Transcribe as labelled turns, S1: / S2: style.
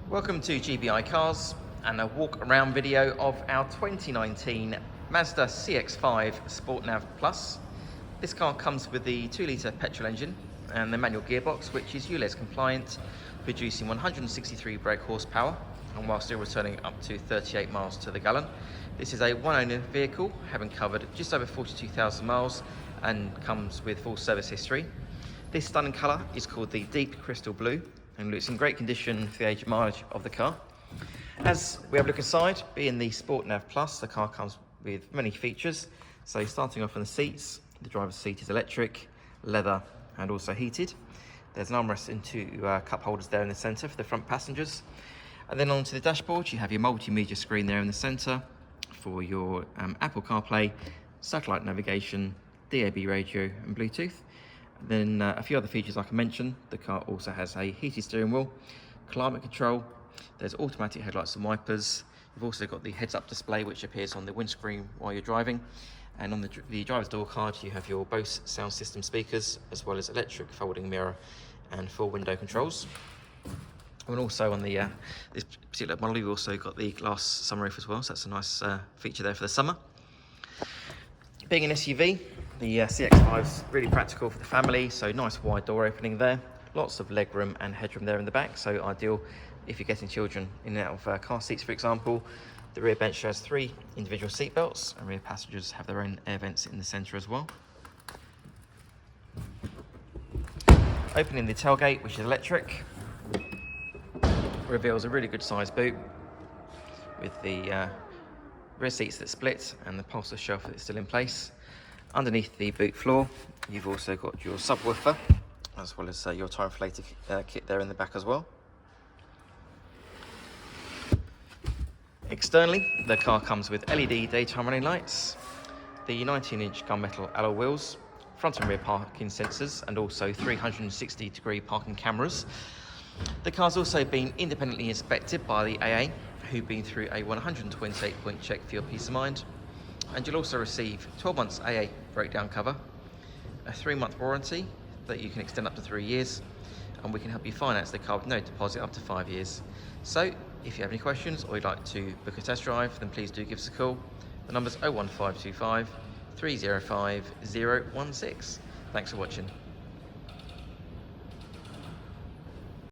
S1: Welcome to GBI Cars and a walk around video of our 2019 Mazda CX5 Sport Nav Plus. This car comes with the 2-litre petrol engine and the manual gearbox, which is Ulez compliant, producing 163 brake horsepower and while still returning up to 38 miles to the gallon. This is a one-owner vehicle, having covered just over 42,000 miles and comes with full service history. This stunning colour is called the Deep Crystal Blue and looks in great condition for the age and mileage of the car. As we have a look inside, being the Sport Nav Plus, the car comes with many features. So starting off on the seats, the driver's seat is electric, leather and also heated. There's an armrest and two cup holders there in the centre for the front passengers. And then onto the dashboard, you have your multimedia screen there in the centre for your Apple Carplay, satellite navigation, DAB radio and Bluetooth. Then a few other features like I mentioned. The car also has a heated steering wheel, climate control, there's automatic headlights and wipers. You've also got the heads-up display which appears on the windscreen while you're driving. And on the driver's door card you have your Bose Sound System speakers, as well as electric folding mirror and full window controls. And also on the this particular model you've also got the glass sunroof as well, so that's a nice feature there for the summer. Being an SUV, the CX5 is really practical for the family, so nice wide door opening there, lots of legroom and headroom there in the back, so ideal if you're getting children in and out of car seats, for example. The rear bench has 3 individual seat belts, and rear passengers have their own air vents in the centre as well. Opening the tailgate, which is electric, reveals a really good sized boot with the rear seats that split and the upholstered shelf that's still in place. Underneath the boot floor, you've also got your subwoofer, as well as your tyre inflator kit there in the back as well. Externally, the car comes with LED daytime running lights, the 19-inch gunmetal alloy wheels, front and rear parking sensors, and also 360-degree parking cameras. The car's also been independently inspected by the AA, who've been through a 128-point check for your peace of mind. And you'll also receive 12 months AA breakdown cover, a 3-month warranty that you can extend up to 3 years, and we can help you finance the car with no deposit up to 5 years. So if you have any questions or you'd like to book a test drive, then please do give us a call. The number's 01525 305 016. Thanks for watching.